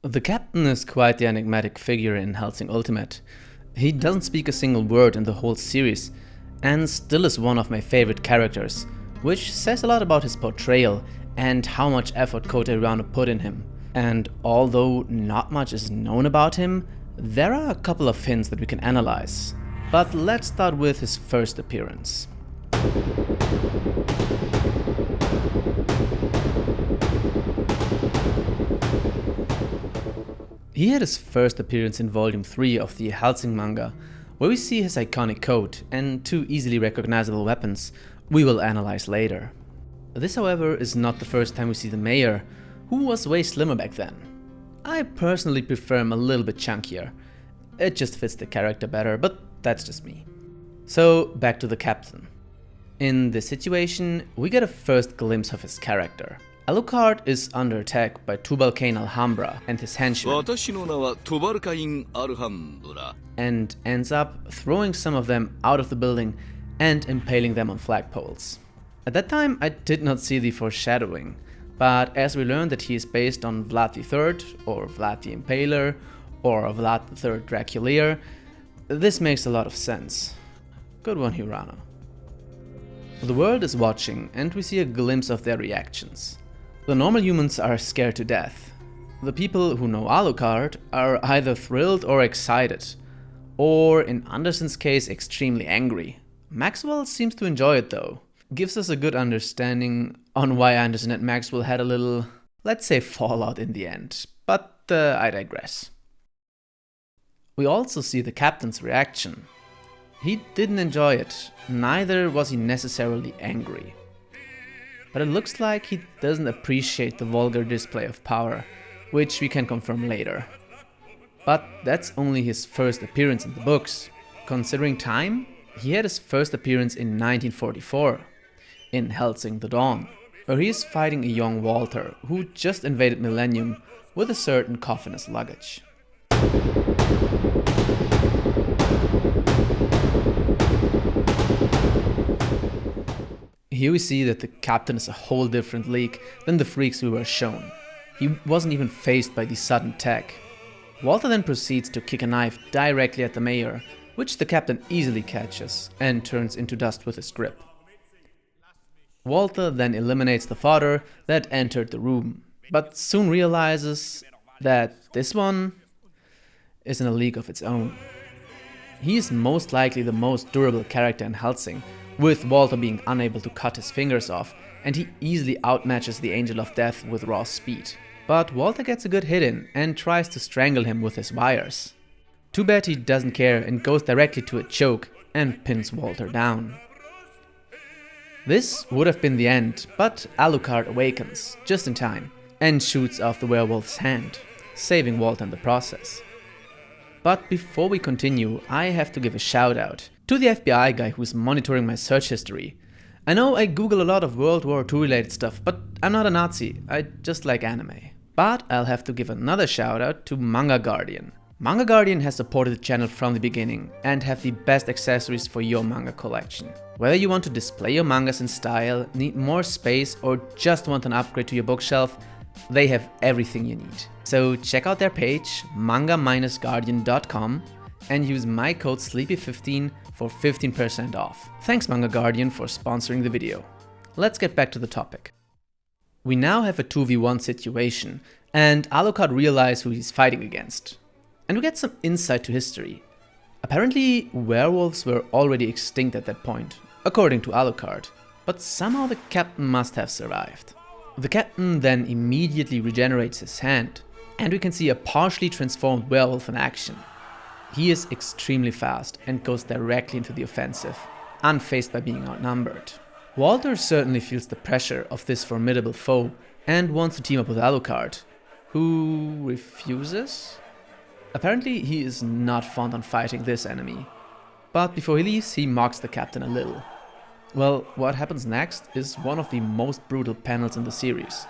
The captain is quite the enigmatic figure in Hellsing Ultimate. He doesn't speak a single word in the whole series, and still is one of my favorite characters, which says a lot about his portrayal and how much effort Kota Hirano put in him. And although not much is known about him, there are a couple of hints that we can analyze. But let's start with his first appearance. He had his first appearance in Volume 3 of the Hellsing manga, where we see his iconic coat and two easily recognizable weapons we will analyze later. This, however, is not the first time we see the mayor, who was way slimmer back then. I personally prefer him a little bit chunkier. It just fits the character better, but that's just me. So back to the captain. In this situation, we get a first glimpse of his character. Alucard is under attack by Tubalcain Alhambra and his henchmen, and ends up throwing some of them out of the building and impaling them on flagpoles. At that time I did not see the foreshadowing, but as we learn that he is based on Vlad III, or Vlad the Impaler, or Vlad III Draculaeer, this makes a lot of sense. Good one, Hirano. The world is watching and we see a glimpse of their reactions. The normal humans are scared to death. The people who know Alucard are either thrilled or excited, or in Anderson's case extremely angry. Maxwell seems to enjoy it though. Gives us a good understanding on why Anderson and Maxwell had a little, let's say, fallout in the end, but I digress. We also see the captain's reaction. He didn't enjoy it, neither was he necessarily angry. But it looks like he doesn't appreciate the vulgar display of power, which we can confirm later. But that's only his first appearance in the books. Considering time, he had his first appearance in 1944, in Hellsing the Dawn, where he is fighting a young Walther who just invaded Millennium with a certain cough in his luggage. Here we see that the captain is a whole different league than the freaks we were shown. He wasn't even faced by the sudden attack. Walther then proceeds to kick a knife directly at the mayor, which the captain easily catches and turns into dust with his grip. Walther then eliminates the fodder that entered the room, but soon realizes that this one is in a league of its own. He is most likely the most durable character in Hellsing, with Walther being unable to cut his fingers off, and he easily outmatches the Angel of Death with raw speed. But Walther gets a good hit in and tries to strangle him with his wires. Too bad he doesn't care and goes directly to a choke and pins Walther down. This would have been the end, but Alucard awakens, just in time, and shoots off the werewolf's hand, saving Walther in the process. But before we continue, I have to give a shout out to the FBI guy who's monitoring my search history. I know I Google a lot of World War II related stuff, but I'm not a Nazi, I just like anime. But I'll have to give another shout out to Manga Guardian. Manga Guardian has supported the channel from the beginning and have the best accessories for your manga collection. Whether you want to display your mangas in style, need more space, or just want an upgrade to your bookshelf, they have everything you need. So check out their page, manga-guardian.com, and use my code SLEEPY15 for 15% off. Thanks Manga Guardian for sponsoring the video. Let's get back to the topic. We now have a 2v1 situation, and Alucard realizes who he's fighting against. And we get some insight to history. Apparently, werewolves were already extinct at that point, according to Alucard, but somehow the captain must have survived. The captain then immediately regenerates his hand, and we can see a partially transformed werewolf in action. He is extremely fast and goes directly into the offensive, unfazed by being outnumbered. Walther certainly feels the pressure of this formidable foe and wants to team up with Alucard, who refuses? Apparently he is not fond on fighting this enemy, but before he leaves he mocks the captain a little. Well, what happens next is one of the most brutal panels in the series.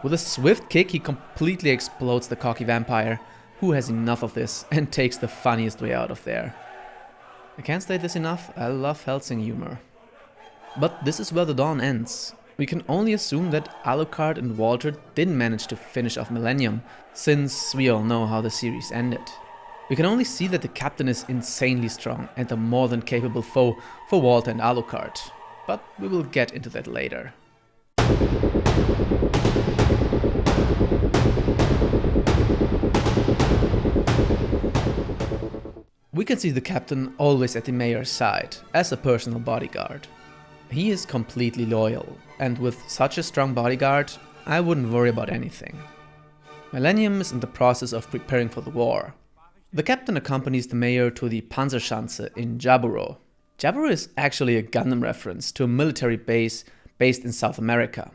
With a swift kick he completely explodes the cocky vampire, who has enough of this and takes the funniest way out of there. I can't state this enough, I love Hellsing humor. But this is where the dawn ends. We can only assume that Alucard and Walther didn't manage to finish off Millennium, since we all know how the series ended. We can only see that the captain is insanely strong and a more than capable foe for Walther and Alucard, but we will get into that later. We can see the captain always at the mayor's side, as a personal bodyguard. He is completely loyal, and with such a strong bodyguard, I wouldn't worry about anything. Millennium is in the process of preparing for the war. The captain accompanies the mayor to the Panzerschanze in Jaburo. Jaburo is actually a Gundam reference to a military base based in South America.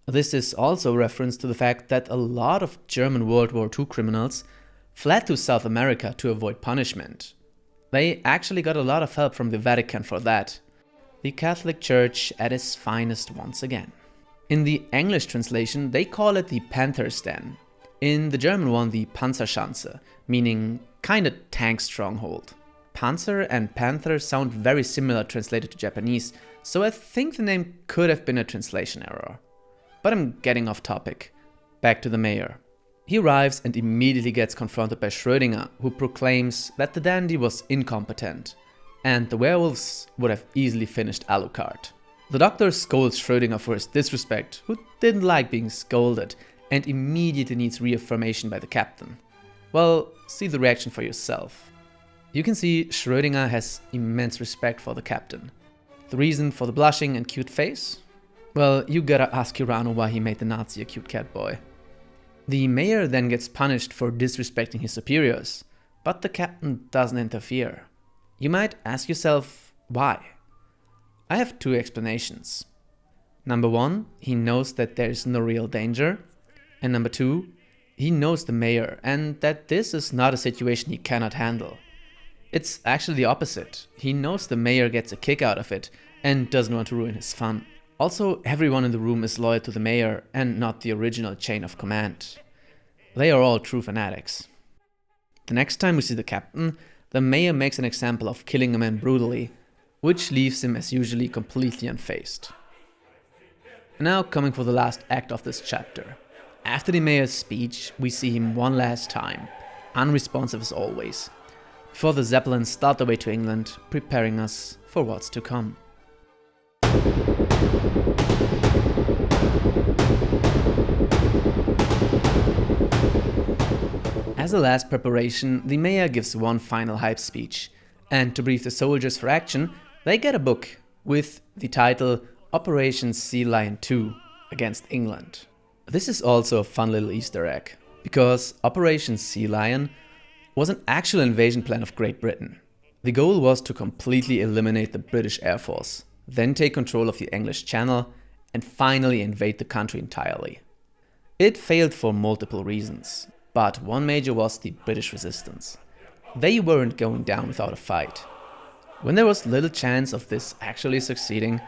This is also a reference to the fact that a lot of German World War II criminals fled to South America to avoid punishment. They actually got a lot of help from the Vatican for that. The Catholic Church at its finest once again. In the English translation, they call it the Panther's Den. In the German one, the Panzerschanze, meaning kinda tank stronghold. Panzer and Panther sound very similar translated to Japanese, so I think the name could have been a translation error. But I'm getting off topic. Back to the mayor. He arrives and immediately gets confronted by Schrödinger, who proclaims that the dandy was incompetent, and the werewolves would have easily finished Alucard. The doctor scolds Schrödinger for his disrespect, who didn't like being scolded, and immediately needs reaffirmation by the captain. Well, see the reaction for yourself. You can see Schrödinger has immense respect for the captain. The reason for the blushing and cute face? Well, you gotta ask Urano why he made the Nazi a cute cat boy. The mayor then gets punished for disrespecting his superiors, but the captain doesn't interfere. You might ask yourself, why? I have two explanations. Number one, he knows that there is no real danger. And number two, he knows the mayor and that this is not a situation he cannot handle. It's actually the opposite. He knows the mayor gets a kick out of it and doesn't want to ruin his fun. Also, everyone in the room is loyal to the mayor and not the original chain of command. They are all true fanatics. The next time we see the captain, the mayor makes an example of killing a man brutally, which leaves him as usually completely unfazed. Now coming for the last act of this chapter. After the mayor's speech, we see him one last time, unresponsive as always, before the Zeppelins start their way to England, preparing us for what's to come. As a last preparation, the mayor gives one final hype speech, and to brief the soldiers for action, they get a book with the title Operation Sea Lion 2 against England. This is also a fun little Easter egg, because Operation Sea Lion was an actual invasion plan of Great Britain. The goal was to completely eliminate the British Air Force, then take control of the English Channel, and finally invade the country entirely. It failed for multiple reasons, but one major was the British resistance. They weren't going down without a fight. When there was little chance of this actually succeeding,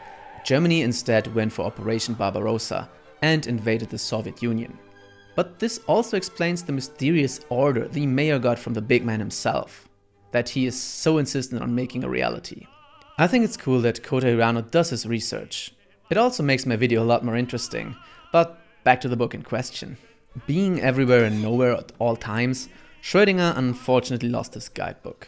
Germany instead went for Operation Barbarossa and invaded the Soviet Union. But this also explains the mysterious order the mayor got from the big man himself, that he is so insistent on making a reality. I think it's cool that Kota Hirano does his research. It also makes my video a lot more interesting, but back to the book in question. Being everywhere and nowhere at all times, Schrödinger unfortunately lost his guidebook.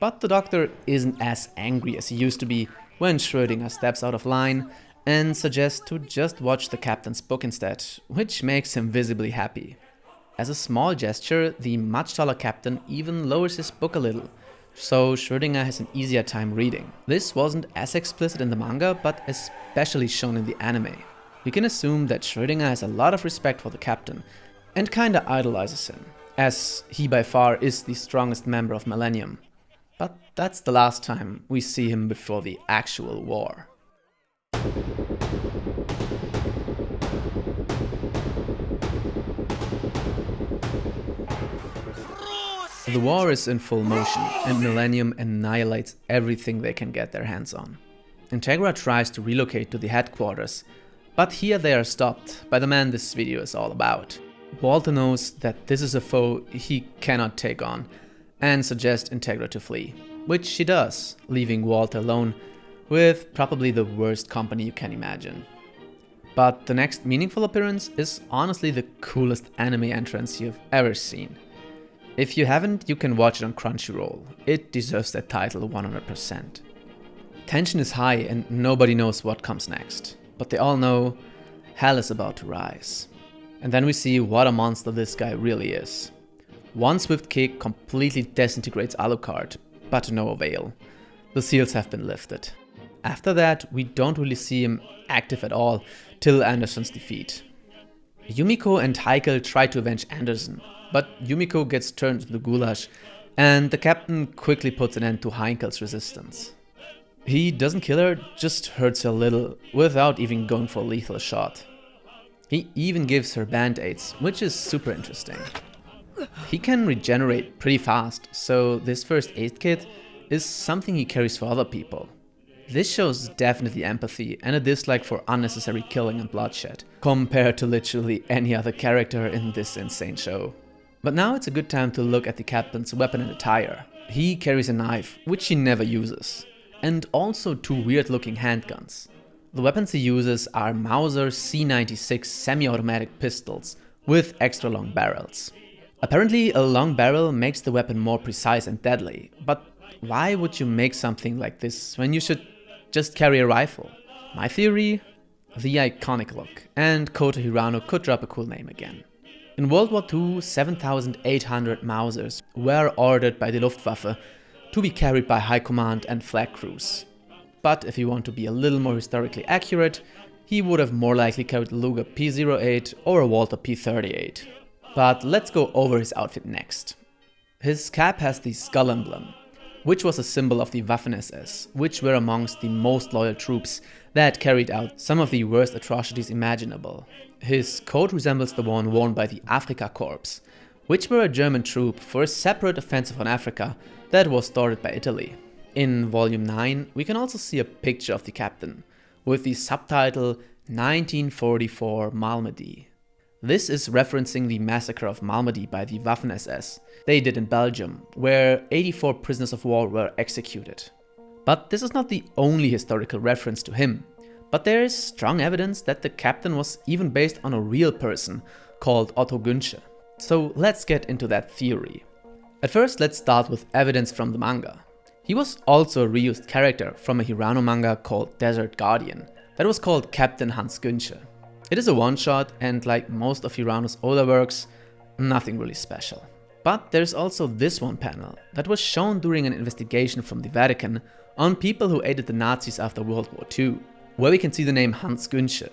But the doctor isn't as angry as he used to be when Schrödinger steps out of line and suggests to just watch the captain's book instead, which makes him visibly happy. As a small gesture, the much taller captain even lowers his book a little, so Schrödinger has an easier time reading. This wasn't as explicit in the manga, but especially shown in the anime. We can assume that Schrödinger has a lot of respect for the captain and kinda idolizes him, as he by far is the strongest member of Millennium. But that's the last time we see him before the actual war. The war is in full motion, and Millennium annihilates everything they can get their hands on. Integra tries to relocate to the headquarters, but here they are stopped by the man this video is all about. Walther knows that this is a foe he cannot take on, and suggests Integra to flee, which she does, leaving Walther alone with probably the worst company you can imagine. But the next meaningful appearance is honestly the coolest anime entrance you've ever seen. If you haven't, you can watch it on Crunchyroll. It deserves that title 100%. Tension is high and nobody knows what comes next. But they all know hell is about to rise. And then we see what a monster this guy really is. One swift kick completely disintegrates Alucard, but to no avail. The seals have been lifted. After that, we don't really see him active at all till Anderson's defeat. Yumiko and Heikel try to avenge Anderson, but Yumiko gets turned into the goulash and the captain quickly puts an end to Heikel's resistance. He doesn't kill her, just hurts her a little without even going for a lethal shot. He even gives her band-aids, which is super interesting. He can regenerate pretty fast, so this first aid kit is something he carries for other people. This shows definitely empathy and a dislike for unnecessary killing and bloodshed, compared to literally any other character in this insane show. But now it's a good time to look at the captain's weapon and attire. He carries a knife, which he never uses, and also two weird looking handguns. The weapons he uses are Mauser C96 semi-automatic pistols with extra long barrels. Apparently a long barrel makes the weapon more precise and deadly, but why would you make something like this when you should just carry a rifle? My theory? The iconic look, and Kota Hirano could drop a cool name again. In World War II, 7,800 Mausers were ordered by the Luftwaffe to be carried by high command and flag crews. But if you want to be a little more historically accurate, he would have more likely carried a Luger P08 or a Walther P38. But let's go over his outfit next. His cap has the skull emblem, which was a symbol of the Waffen-SS, which were amongst the most loyal troops that carried out some of the worst atrocities imaginable. His coat resembles the one worn by the Afrika Korps, which were a German troop for a separate offensive on Africa that was started by Italy. In Volume 9, we can also see a picture of the captain, with the subtitle 1944 Malmedy. This is referencing the massacre of Malmedy by the Waffen-SS they did in Belgium, where 84 prisoners of war were executed. But this is not the only historical reference to him, but there is strong evidence that the captain was even based on a real person called Otto Günsche. So let's get into that theory. At first, let's start with evidence from the manga. He was also a reused character from a Hirano manga called Desert Guardian that was called Captain Hans Günsche. It is a one-shot and, like most of Hirano's older works, nothing really special. But there's also this one panel that was shown during an investigation from the Vatican on people who aided the Nazis after World War II, where we can see the name Hans Günsche.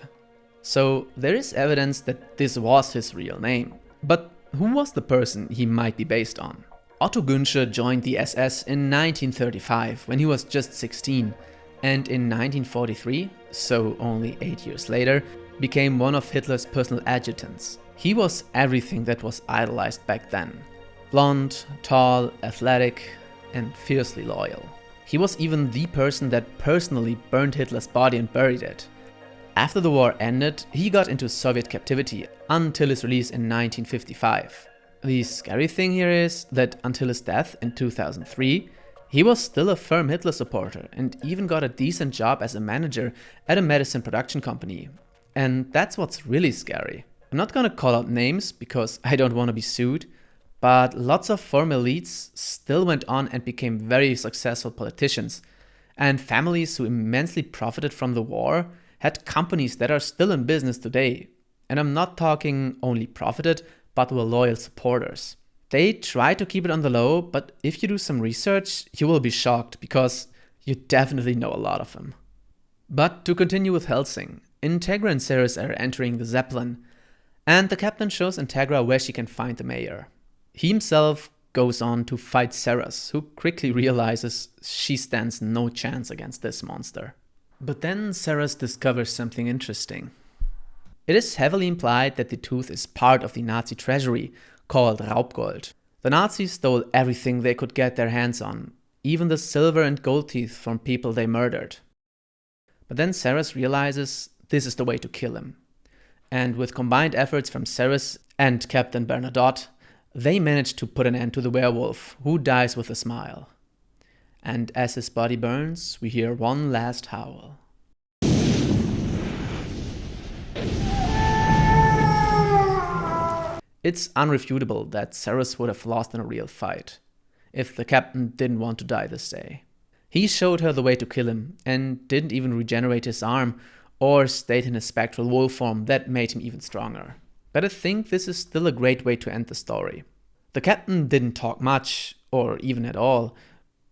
So there is evidence that this was his real name. But who was the person he might be based on? Otto Günsche joined the SS in 1935 when he was just 16, and in 1943, so only 8 years later, became one of Hitler's personal adjutants. He was everything that was idolized back then. Blonde, tall, athletic, and fiercely loyal. He was even the person that personally burned Hitler's body and buried it. After the war ended, he got into Soviet captivity until his release in 1955. The scary thing here is that until his death in 2003, he was still a firm Hitler supporter and even got a decent job as a manager at a medicine production company. And that's what's really scary. I'm not gonna call out names because I don't want to be sued, but lots of former elites still went on and became very successful politicians, and families who immensely profited from the war had companies that are still in business today. And I'm not talking only profited, but were loyal supporters. They try to keep it on the low, but if you do some research, you will be shocked because you definitely know a lot of them. But to continue with Hellsing, Integra and Ceres are entering the Zeppelin, and the captain shows Integra where she can find the mayor. He himself goes on to fight Ceres, who quickly realizes she stands no chance against this monster. But then Ceres discovers something interesting. It is heavily implied that the tooth is part of the Nazi treasury, called Raubgold. The Nazis stole everything they could get their hands on, even the silver and gold teeth from people they murdered. But then Ceres realizes this is the way to kill him. And with combined efforts from Ceres and Captain Bernadotte, they manage to put an end to the werewolf, who dies with a smile. And as his body burns, we hear one last howl. It's unrefutable that Ceres would have lost in a real fight, if the captain didn't want to die this day. He showed her the way to kill him, and didn't even regenerate his arm, or stayed in his spectral wolf form that made him even stronger. But I think this is still a great way to end the story. The captain didn't talk much, or even at all,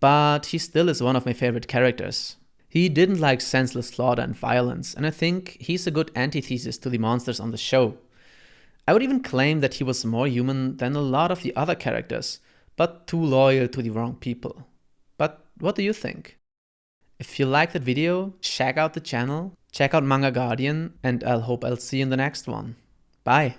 but he still is one of my favorite characters. He didn't like senseless slaughter and violence, and I think he's a good antithesis to the monsters on the show. I would even claim that he was more human than a lot of the other characters, but too loyal to the wrong people. But what do you think? If you liked that video, check out the channel, check out Manga Guardian, and I'll see you in the next one. Bye!